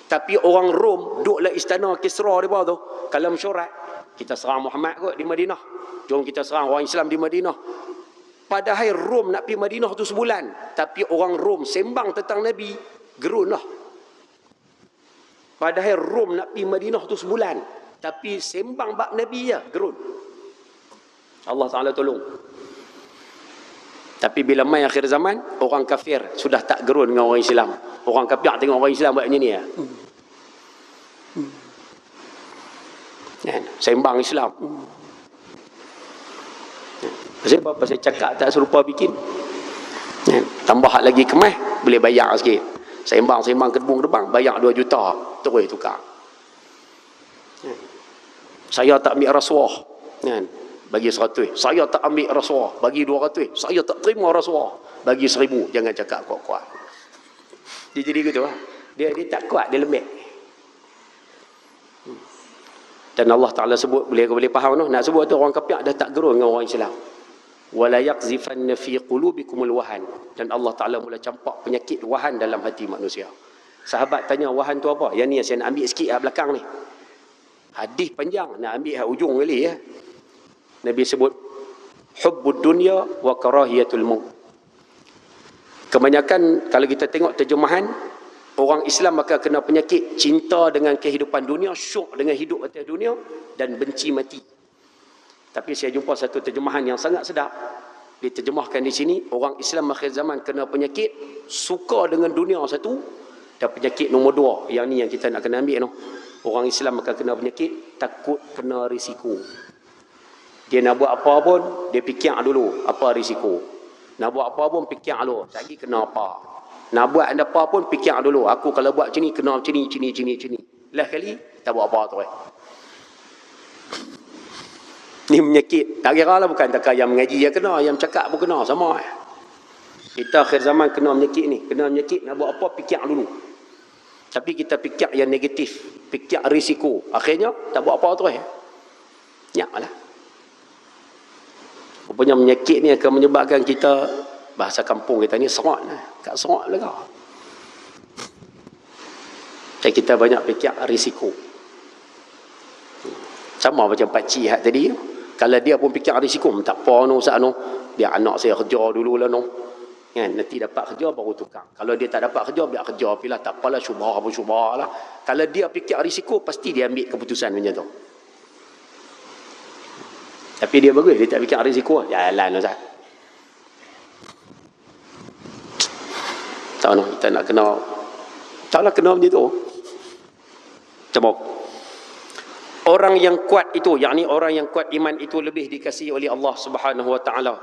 Tapi orang Rom duduklah istana Kisra dia tu. Kalau mesyuarat, Kita serang Muhammad kot di Madinah. Jom kita serang orang Islam di Madinah. Padahal Rom nak pergi Madinah tu sebulan. Tapi orang Rom sembang tentang Nabi, gerun lah. Padahal Rom nak pergi Madinah tu sebulan. Tapi sembang bab Nabi je, gerun. Allah Ta'ala tolong. Tapi bila mai akhir zaman, orang kafir sudah tak gerun dengan orang Islam. Orang kafir tengok orang Islam buat macam ni ya. Sembang Islam. Sebab apa saya cakap tak serupa bikin. Tambah lagi kemas, boleh bayar sikit. Sembang kedebung-kedebang, bayar 2 juta. Terus tukar. Saya tak ambil rasuah. Bagi 100. Saya tak ambil rasuah. Bagi 200. Saya tak terima rasuah. Bagi 1000. Jangan cakap kuat-kuat. Dia jadi gitu lah. Dia tak kuat, dia lembek. Dan Allah Ta'ala sebut, boleh faham tu. Nak sebut tu orang kafir dah tak gerun dengan orang Islam. Wala yaqzifanna fi qulubikumul wahan. Dan Allah Ta'ala mula campak penyakit wahan dalam hati manusia. Sahabat tanya, wahan tu apa? Yang ni saya nak ambil sikit kat belakang ni. Hadis panjang, nak ambil kat ujung kali ya. Nabi sebut hubbud dunya wa karahiyatul maut. Kebanyakan kalau kita tengok terjemahan, orang Islam akan kena penyakit cinta dengan kehidupan dunia, syok dengan hidup atas dunia dan benci mati. Tapi saya jumpa satu terjemahan yang sangat sedap. Diterjemahkan di sini, orang Islam akhir zaman kena penyakit suka dengan dunia satu, dan penyakit nombor 2, yang ni yang kita nak kena ambil no. Orang Islam akan kena penyakit takut kena risiko. Dia nak buat apa pun, dia fikir dulu apa risiko. Nak buat apa pun fikir dulu, lagi kena apa. Nak buat apa pun fikir dulu, aku kalau buat macam ni kena macam ni. Lah kali tak buat apa tu. Ni menyakit. Tak kira lah, bukan tak yang mengaji yang kena, yang cakap pun kena sama. Kita akhir zaman kena menyakit ni. Kena menyakit, nak buat apa fikir dulu. Tapi kita fikir yang negatif, fikir risiko. Akhirnya tak buat apa tu. Nyaklah. Rupanya menyakit ni akan menyebabkan kita, bahasa kampung kita ni, serak lah. Kat serak lah. Dan kita banyak fikir risiko. Sama macam pakcik hak tadi. Kalau dia pun fikir risiko, tak apa no Ustaz no. Dia anak saya kerja dulu lah no. Kan, nanti dapat kerja baru tukar. Kalau dia tak dapat kerja, biar kerja apalah, tak apalah, syubhah pun syubhah lah. Kalau dia fikir risiko, pasti dia ambil keputusan macam tu. Tapi dia bagus, dia tak fikir risiko. Jalan Ustaz. Tak no, kita nak kena, taklah kena macam tu. Macam orang yang kuat itu, yakni orang yang kuat iman itu lebih dikasihi oleh Allah Subhanahu wa taala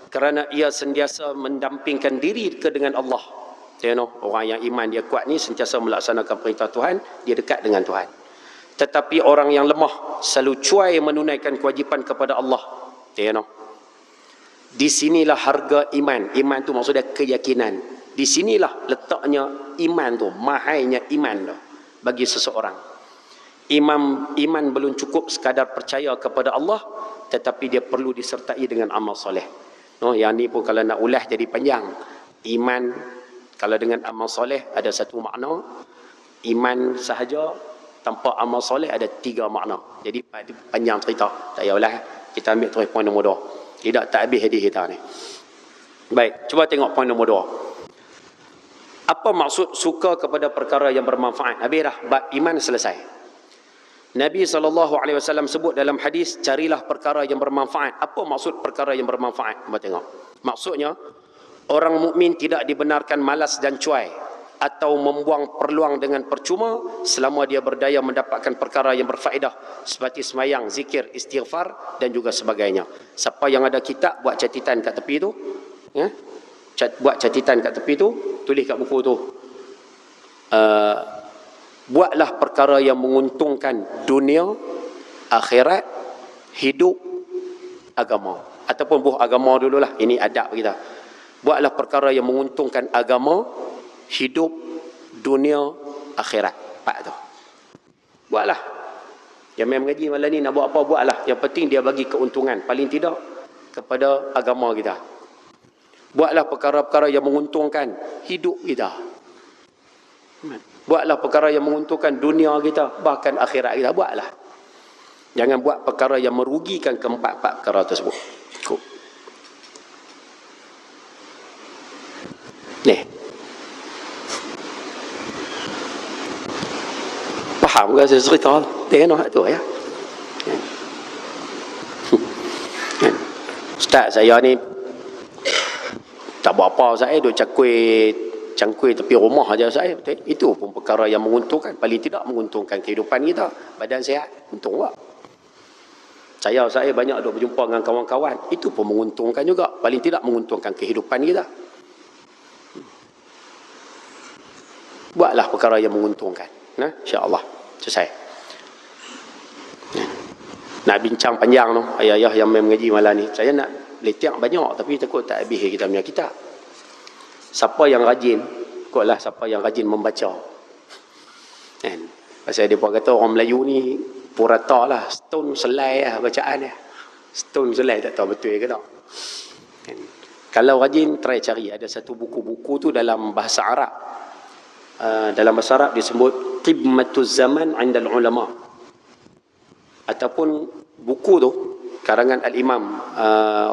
kerana ia sentiasa mendampingkan diri dengan Allah. You know, orang yang iman dia kuat ni sentiasa melaksanakan perintah Tuhan, dia dekat dengan Tuhan. Tetapi orang yang lemah selalu cuai menunaikan kewajipan kepada Allah. You know. Di sinilah harga iman. Iman tu maksudnya keyakinan. Di sinilah letaknya iman tu, mahalnya iman tu bagi seseorang. Iman belum cukup sekadar percaya kepada Allah, tetapi dia perlu disertai dengan amal soleh. No, yang ni pun kalau nak ulas jadi panjang. Iman kalau dengan amal soleh ada satu makna. Iman sahaja tanpa amal soleh ada 3 makna. Jadi panjang cerita. Tak payahlah. Kita ambil terus poin nombor 2. Tidak tak habis hadis kita ni. Baik, cuba tengok poin nombor 2. Apa maksud suka kepada perkara yang bermanfaat? Habis dah bab iman selesai. Nabi SAW sebut dalam hadis, carilah perkara yang bermanfaat. Apa maksud perkara yang bermanfaat? Cuba tengok. Maksudnya, orang mukmin tidak dibenarkan malas dan cuai atau membuang peluang dengan percuma selama dia berdaya mendapatkan perkara yang berfaedah seperti semayang, zikir, istighfar dan juga sebagainya. Siapa yang ada kitab, buat catatan kat tepi tu. Buat catatan kat tepi tu, tulis kat buku tu. Buatlah perkara yang menguntungkan dunia, akhirat, hidup, agama. Ataupun buah agama dululah. Ini adab kita. Buatlah perkara yang menguntungkan agama, hidup, dunia, akhirat. 4 tu. Buatlah. Yang main mengaji malam ni nak buat apa, buatlah. Yang penting dia bagi keuntungan. Paling tidak kepada agama kita. Buatlah perkara-perkara yang menguntungkan hidup kita. Buatlah perkara yang menguntungkan dunia kita, bahkan akhirat kita. Buatlah. Jangan buat perkara yang merugikan keempat-empat perkara tersebut. Cukup. Ni. Faham ke saya cerita? Tengok tu ya. Ustaz saya ni tak buat apa, saya duduk cangkui tepi rumah aja saya. Itu pun perkara yang menguntungkan, paling tidak menguntungkan kehidupan kita. Badan sihat, untung tak? Saya banyak duduk berjumpa dengan kawan-kawan, itu pun menguntungkan juga, paling tidak menguntungkan kehidupan kita. Buatlah perkara yang menguntungkan. Nah, insya-Allah. Selesai. Nak bincang panjang tu, ayah-ayah yang mengaji malam ni. Saya nak letiak banyak tapi takut tak habis kita punya kitab. Siapa yang rajin, ikutlah siapa yang rajin membaca. Kan? Pasal dia kata orang Melayu ni purata lah, stone selai lah bacaan dia. Stone selai, tak tahu betul ke tak. Kan? Kalau rajin, try cari. Ada satu buku-buku tu dalam bahasa Arab. Dalam bahasa Arab disebut Qimmatuz Zaman 'inda al-ulama. Ataupun buku tu karangan Al-Imam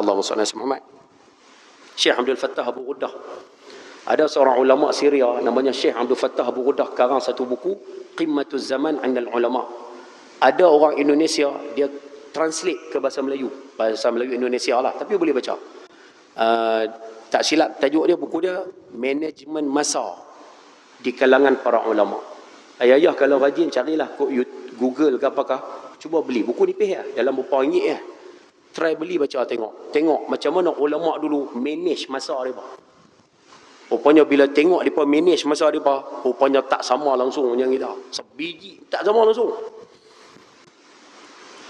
Allahumma salli ala Muhammad, Syekh Abdul Fattah Abu Ghuddah. Ada seorang ulama Syria namanya Syekh Abdul Fattah Abu Ghuddah karang satu buku Qimmatuz Zaman 'inda al-ulama. Ada orang Indonesia dia translate ke bahasa Melayu Indonesia lah, tapi boleh baca. Tak silap tajuk dia, buku dia Manajemen Masa di kalangan para ulama. Ayah-ayah kalau rajin carilah Google ke apakah, cuba beli buku nipis ya, dalam berapa ringgit ya. Try beli baca, tengok macam mana ulama dulu manage masa mereka. Rupanya bila tengok mereka manage masa mereka, rupanya tak sama langsung macam kita. Sebiji tak sama langsung.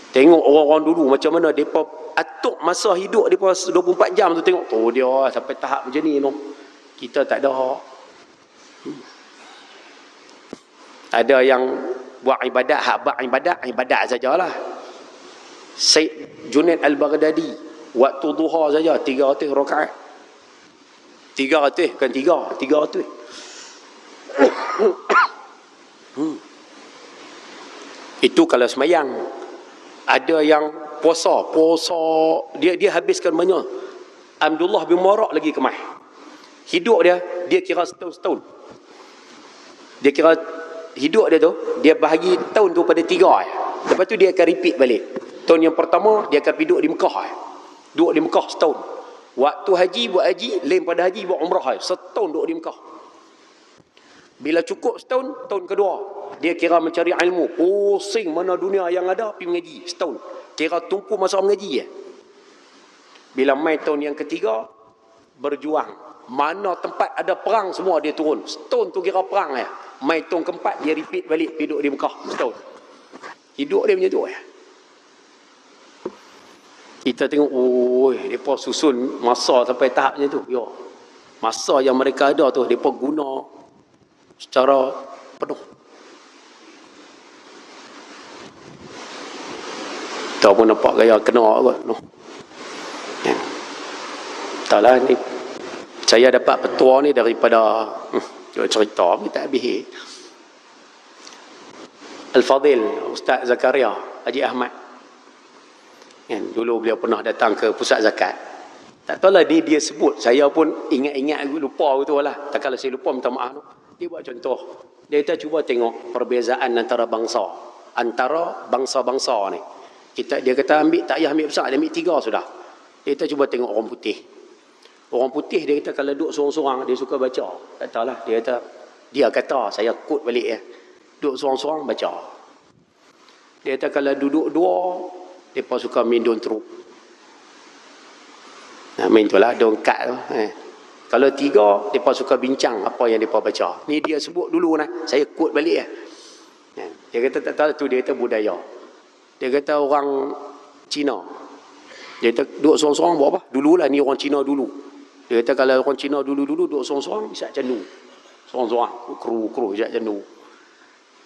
Tengok orang-orang dulu macam mana mereka atuk masa hidup mereka 24 jam tu, tengok tu dia sampai tahap macam ni no. Kita tak ada. Ada yang buat ibadat, ibadat sajalah. Syed Junaid Al-Baghdadi waktu duha saja 300 rakaat. 300 bukan 300. Itu kalau semayang. Ada yang puasa dia habiskan banyak. Abdullah bin Mubarak lagi kemah. Hidup dia kira setahun. Dia kira hidup dia tu, dia bahagi tahun tu pada 3. Lepas tu dia akan repeat balik. Tahun yang pertama dia akan duduk di Mekah. Duduk di Mekah setahun. Waktu haji buat haji, lain pada haji buat umrah. Setahun duduk di Mekah. Bila cukup setahun, tahun kedua dia kira mencari ilmu. Pusing mana dunia yang ada, pergi mengaji setahun. Kira tumpu masa mengaji ya. Bila mai tahun yang ketiga, berjuang. Mana tempat ada perang semua dia turun. Setahun tu kira perang ya. Mai tahun keempat dia repeat balik duduk di Mekah setahun. Hidup dia macam tu ya. Kita tengok, mereka susun masa sampai tahap macam tu. Yo. Masa yang mereka ada tu, mereka guna secara penuh. Tak pun nampak gaya kena kot. No. Ya. Taklah ni. Saya dapat petua ni daripada cerita ni tak habis. Al-Fadhil Ustaz Zakaria Haji Ahmad. Kan, dulu beliau pernah datang ke pusat zakat. Tak tahulah dia sebut, saya pun ingat-ingat lupa gitu lah. Tak kalau saya lupa minta maaf tu. Dia buat contoh. Dia kata cuba tengok perbezaan antara bangsa-bangsa ni. Dia kata tak payah ambil besar, dia ambil 3 sudah. Dia kata cuba tengok orang putih. Orang putih dia kata kalau duduk seorang-seorang dia suka baca. Tak tahulah, dia kata saya quote balik ya. Duduk seorang-seorang baca. Dia kata kalau duduk 2 mereka suka main don teruk. Nah, main tu lah dongkat tu. Kalau 3 mereka suka bincang apa yang mereka baca. Ni dia sebut dulu nah. Saya quote balik ya. Dia kata tak tahu tu, dia kata budaya. Dia kata orang Cina. Dia kata duduk seorang-seorang buat apa? Dululah ni orang Cina dulu. Dia kata kalau orang Cina dulu-dulu duduk seorang-seorang isap candu. Seorang-seorang kru isap candu.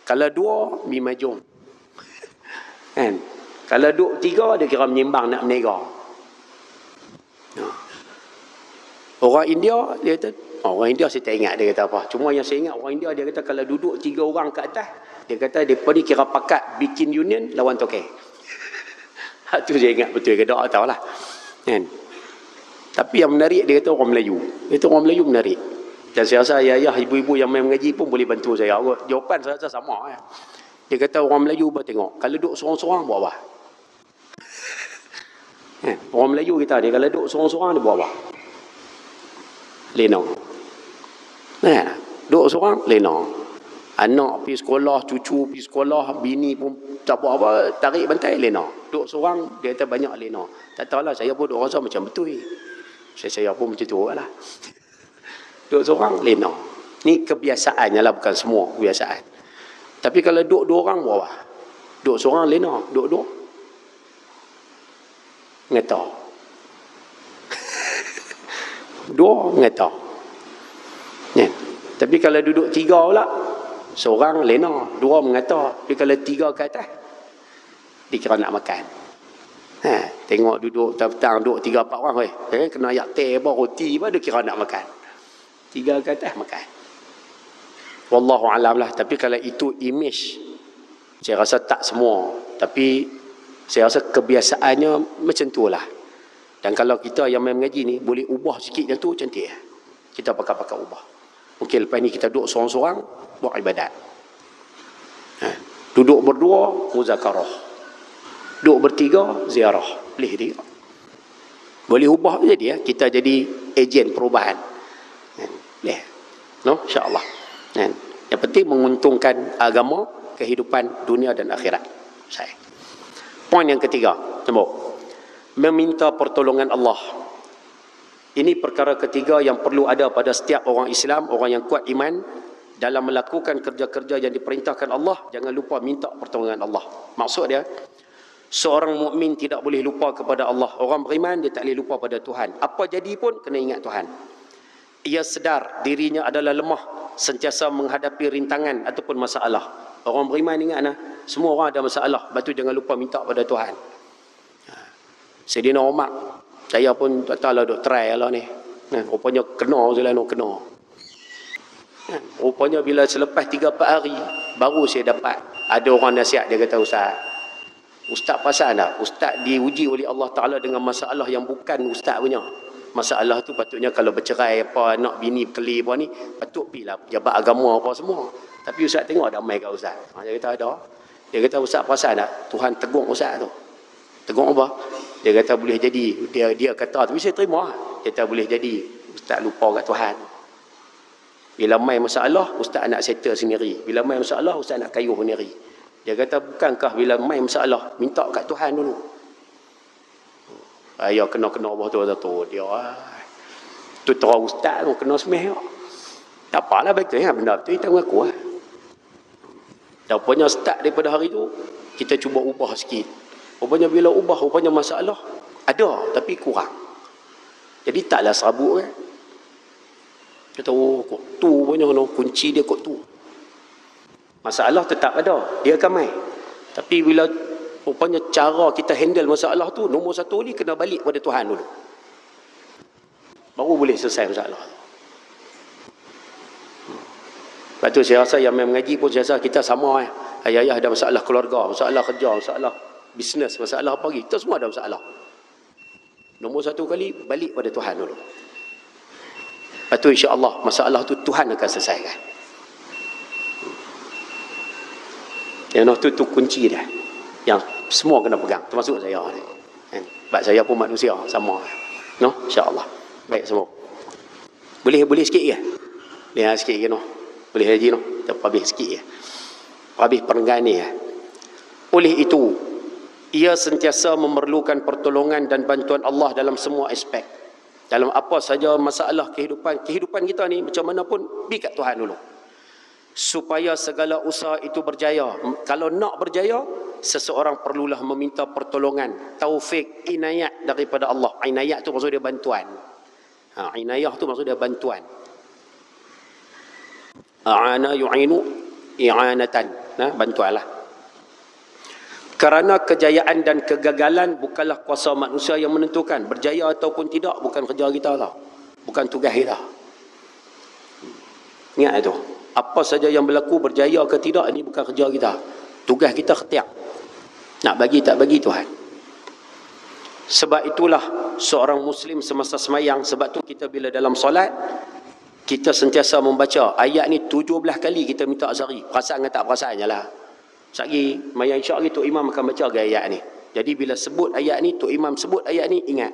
Kalau 2 mi majung. Kan? Kalau duduk 3 dia kira menyimbang nak menega. Orang India dia kata, orang India saya tak ingat dia kata apa. Cuma yang saya ingat orang India dia kata kalau duduk 3 orang ke atas, dia kata depa ni kira pakat bikin union lawan tokek. Tu saya ingat betul ke tak tahulah. Kan? Tapi yang menarik dia kata orang Melayu. Dia kata orang Melayu menarik. Dan saya rasa ayah-ayah, ibu-ibu yang main mengaji pun boleh bantu saya. Jawapan saya rasa sama. Dia kata orang Melayu buat tengok. Kalau duduk seorang-seorang buat apa? Orang Melayu kita dia kalau duduk seorang-seorang dia buat apa? Lenong. Duduk seorang lenong. Anak pergi sekolah, cucu pergi sekolah, bini pun tak buat apa, tarik bantai lenong. Duduk seorang dia kata banyak lenong. Tak tahulah, saya pun duduk rasa macam betul. Saya pun macam tu lah. Duduk seorang lenong. Ni kebiasaannya lah, bukan semua kebiasaan. Tapi kalau duduk dua orang buat apa? Duduk seorang lenong, duduk-duduk ngetah. Dua ngetah. Tapi kalau duduk tiga pula, seorang lena, dua mengata. Tapi kalau tiga ke atas, dikira nak makan. Tengok duduk petang duduk 3-4 orang. Kena ayak teh apa, roti apa, dia kira nak makan. 3 ke atas makan. Wallahu alam lah. Tapi kalau itu image, saya rasa tak semua. Tapi saya rasa kebiasaannya macam tu lah. Dan kalau kita yang main mengaji ni boleh ubah sikit yang tu, cantik. Kita pakai ubah. Mungkin lepas ni kita duduk seorang-seorang buat ibadat. Duduk berdua muzakarah. Duduk bertiga ziarah. Boleh dia. Boleh ubah jadi kita jadi ejen perubahan. Boleh. No, insya-Allah. Yang penting menguntungkan agama, kehidupan dunia dan akhirat. Saya. Poin yang ketiga, tembok. Meminta pertolongan Allah. Ini perkara ketiga yang perlu ada pada setiap orang Islam, orang yang kuat iman, dalam melakukan kerja-kerja yang diperintahkan Allah, jangan lupa minta pertolongan Allah. Maksud dia, seorang mukmin tidak boleh lupa kepada Allah. Orang beriman dia tak boleh lupa pada Tuhan. Apa jadi pun kena ingat Tuhan. Ia sedar dirinya adalah lemah, sentiasa menghadapi rintangan ataupun masalah. Orang beriman ingat semua orang ada masalah, lepas tu jangan lupa minta pada Tuhan. Sayyidina Umar, saya pun tak tahu lah duk try lah ni. Rupanya kena je lah, kena. Rupanya bila selepas 3-4 hari, baru saya dapat ada orang nasihat. Dia kata, Ustaz pasal tak? Ustaz diuji oleh Allah Ta'ala dengan masalah yang bukan Ustaz punya. Masalah tu patutnya kalau bercerai apa, nak bini keli apa ni, patut pergilah pejabat agama apa semua. Tapi Ustaz tengok ada mai kat Ustaz. Dia kata ada. Dia kata Ustaz pasal tak? Tuhan tegur Ustaz tu. Tegur apa? Dia kata boleh jadi, dia kata, tapi saya terima. Dia kata boleh jadi Ustaz lupa kat Tuhan. Bila mai masalah, Ustaz nak settle sendiri. Bila mai masalah, Ustaz nak kayuh sendiri. Dia kata bukankah bila mai masalah, minta kat Tuhan dulu. Ayah kena-kena Allah tu dia. Tu terang Ustaz tu kena semeh. Tak apalah betul benda tu kita mengaku. Dan rupanya start daripada hari tu, kita cuba ubah sikit. Rupanya bila ubah, rupanya masalah ada tapi kurang. Jadi taklah serabut kan. Kata kok tu punya kunci dia kok tu. Masalah tetap ada, dia akan mai. Tapi bila rupanya cara kita handle masalah tu, nombor satu ni kena balik pada Tuhan dulu. Baru boleh selesai masalah. Lepas tu saya rasa yang mengaji pun saya rasa kita sama. Ayah-ayah ada masalah keluarga, masalah kerja, masalah bisnes, masalah apa lagi. Kita semua ada masalah. Nombor satu kali, balik pada Tuhan dulu. Lepas tu insya-Allah masalah tu Tuhan akan selesaikan. Yang tu kunci dia. Yang semua kena pegang, termasuk saya ni. Sebab saya pun manusia, sama. No, insya-Allah. Baik semua. Boleh sikit ke? Boleh sikit ke no? Boleh haji no? Kita habis sikit ya. Habis perenggan ni ya. Oleh itu, ia sentiasa memerlukan pertolongan dan bantuan Allah dalam semua aspek. Dalam apa saja masalah kehidupan kita ni, macam mana pun, pergi kat Tuhan dulu. Supaya segala usaha itu berjaya. Kalau nak berjaya, seseorang perlulah meminta pertolongan, taufik, inayat daripada Allah. Inayat tu maksud dia bantuan. Inayah tu maksud dia bantuan. A'ana yu'inu i'anatan. Bantuanlah. Kerana kejayaan dan kegagalan bukanlah kuasa manusia yang menentukan. Berjaya ataupun tidak bukan kerja kita tau. Bukan tugas kita. Ingat itu. Apa saja yang berlaku, berjaya ke tidak, ini bukan kerja kita. Tugas kita khtiar. Nak bagi tak bagi Tuhan. Sebab itulah seorang Muslim semasa semayang, sebab tu kita bila dalam solat, kita sentiasa membaca ayat ni 17 kali kita minta azhari. Perasaan dengan tak perasaan je lah. Sekali, mayang insya Allah Tok Imam akan baca ayat ni. Jadi bila sebut ayat ni, Tok Imam sebut ayat ni, ingat.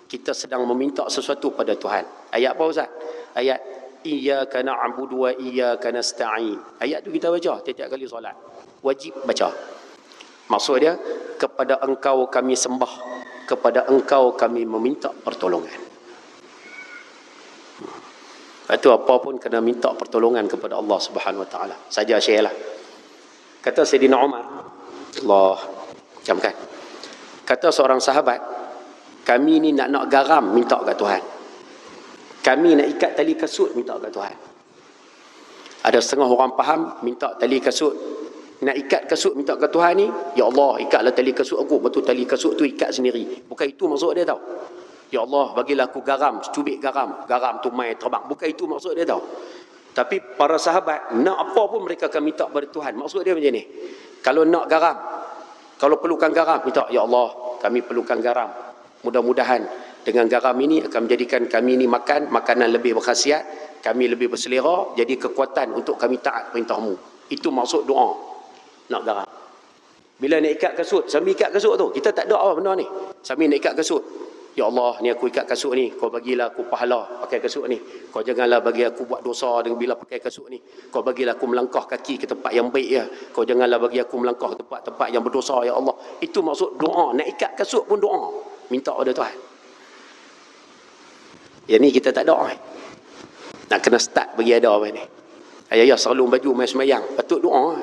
Kita sedang meminta sesuatu pada Tuhan. Ayat apa Ustaz? Ayat Iyyaka na'budu wa iyyaka nasta'in. Ayat tu kita baca tiap-tiap kali solat. Wajib baca. Maksud dia, kepada engkau kami sembah, kepada engkau kami meminta pertolongan. Itu apa pun kena minta pertolongan kepada Allah Subhanahu Wa Taala. Saja share lah. Kata Sayyidina Umar, Allah jamkan. Kata seorang sahabat, kami ni nak garam minta kat Tuhan. Kami nak ikat tali kasut minta kat Tuhan. Ada setengah orang faham minta tali kasut, nak ikat kasut minta kat Tuhan ni, ya Allah ikatlah tali kasut aku, betul tali kasut tu ikat sendiri. Bukan itu maksud dia tau. Ya Allah bagilah aku garam, secubit garam, garam tu mai terbang. Bukan itu maksud dia tau. Tapi para sahabat nak apa pun mereka akan minta pada Tuhan. Maksud dia macam ni. Kalau nak garam, kalau perlukan garam, minta ya Allah kami perlukan garam. Mudah-mudahan dengan garam ini akan menjadikan kami ini makan makanan lebih berkhasiat, kami lebih berselera, jadi kekuatan untuk kami taat perintahmu. Itu maksud doa. Nak garam. Bila nak ikat kasut, sambil ikat kasut tu, kita tak doa benda ni. Sambil nak ikat kasut, ya Allah ni aku ikat kasut ni, kau bagilah aku pahala pakai kasut ni. Kau janganlah bagi aku buat dosa dengan bila pakai kasut ni. Kau bagilah aku melangkah kaki ke tempat yang baik ya. Kau janganlah bagi aku melangkah ke tempat-tempat yang berdosa ya Allah. Itu maksud doa. Nak ikat kasut pun doa. Minta pada Tuhan. Yang ni kita tak doa. Nak kena start bagi ada apa ni. Ayah selalu baju main semayang. Patut doa.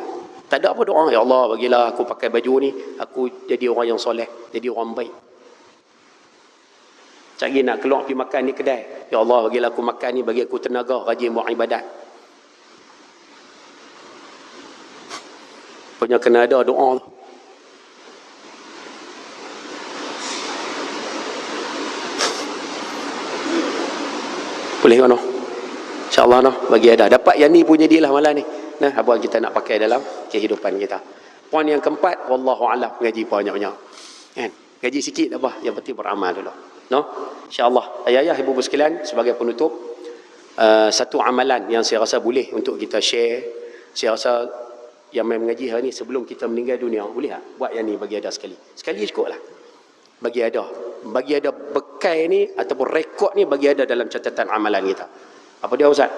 Tak ada apa doa. Ya Allah bagilah aku pakai baju ni. Aku jadi orang yang soleh. Jadi orang baik. Cari nak keluar pergi makan ni kedai. Ya Allah bagilah aku makan ni. Bagi aku tenaga. Rajin buat ibadat. Punya kena ada doa tu. Boleh kan? InsyaAllah no, bagi ada. Dapat yang ni punya dia lah malam ni. Nah, apa kita nak pakai dalam kehidupan kita. Poin yang keempat, wallahu alam, ngaji banyak-banyak. Kan? Gaji sikit tak apa, yang penting beramal dulu. No? InsyaAllah. Ayah-ayah, ibu-ibu sekalian, sebagai penutup, satu amalan yang saya rasa boleh untuk kita share. Saya rasa yang main mengaji hari ni sebelum kita meninggal dunia, boleh tak? Buat yang ni bagi ada sekali. Sekali cukup lah. Bagi ada bekal ni ataupun rekod ni bagi ada dalam catatan amalan kita. Apa dia Ustaz?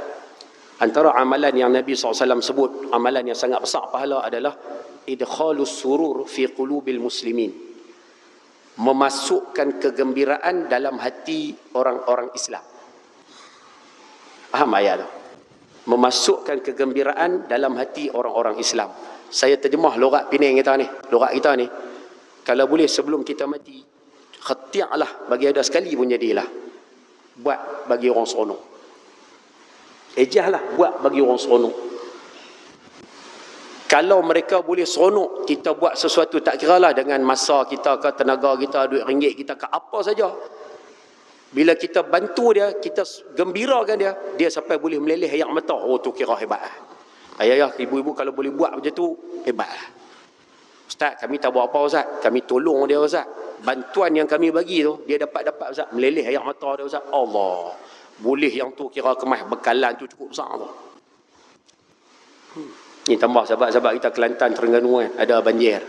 Antara amalan yang Nabi SAW sebut, amalan yang sangat besar pahala adalah idkhalus surur fi qulubil muslimin. Memasukkan kegembiraan dalam hati orang-orang Islam. Faham ayat tu? Memasukkan kegembiraan dalam hati orang-orang Islam. Saya terjemah lorat Penang kita ni. Lorat kita ni, kalau boleh sebelum kita mati, khati'lah bagi ada sekali pun jadilah. Buat bagi orang seronok. Ejahlah buat bagi orang seronok. Kalau mereka boleh seronok, kita buat sesuatu, tak kiralah dengan masa kita ke, tenaga kita, duit ringgit kita ke, apa saja. Bila kita bantu dia, kita gembirakan dia, dia sampai boleh meleleh air mata. Oh tu kira hebat lah. Ayah-ayah, ibu-ibu kalau boleh buat macam tu, hebat lah. Ustaz, kami tak buat apa Ustaz. Kami tolong dia Ustaz. Bantuan yang kami bagi tu, dia dapat Ustaz. Meleleh air mata dia Ustaz. Allah. Boleh yang tu kira kemas bekalan tu cukup besar tu. Ni tambah sahabat-sahabat kita Kelantan, Terengganu kan. Ada banjir.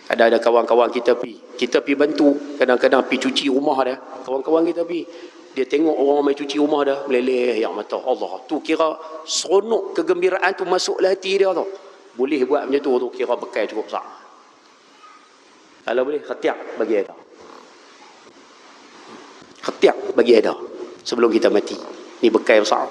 Ada kawan-kawan kita pi. Kita pi bantu. Kadang-kadang pi cuci rumah dia. Kawan-kawan kita pi. Dia tengok orang main cuci rumah dia. Meleleh air mata. Allah. Tu kira seronok kegembiraan tu masuk dalam hati dia tu. Boleh buat macam tu kira bekal cukup besar. Kalau boleh, khatiak bagi ada. Khatiak bagi ada. Sebelum kita mati. Ni bekal besar.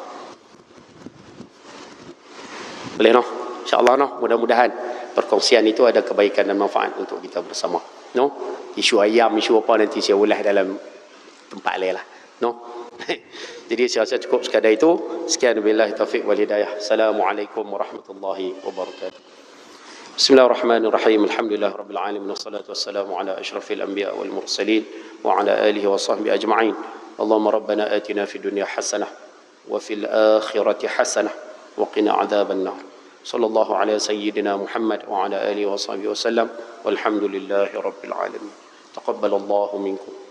Boleh no? InsyaAllah no? Mudah-mudahan perkongsian itu ada kebaikan dan manfaat untuk kita bersama. No? Isu ayam, isu apa nanti saya ulas dalam tempat lain lah. No? Jadi saya rasa cukup sekadar itu. Sekian billahi taufiq wal hidayah. Assalamualaikum warahmatullahi wabarakatuh. بسم الله الرحمن الرحيم الحمد لله رب العالمين والصلاة والسلام على أشرف الأنبياء والمرسلين وعلى آله وصحبه أجمعين اللهم ربنا آتنا في الدنيا حسنة وفي الآخرة حسنة وقنا عذاب النار صلى الله على سيدنا محمد وعلى آله وصحبه وسلم والحمد لله رب العالمين Taqabbalallahu minkum.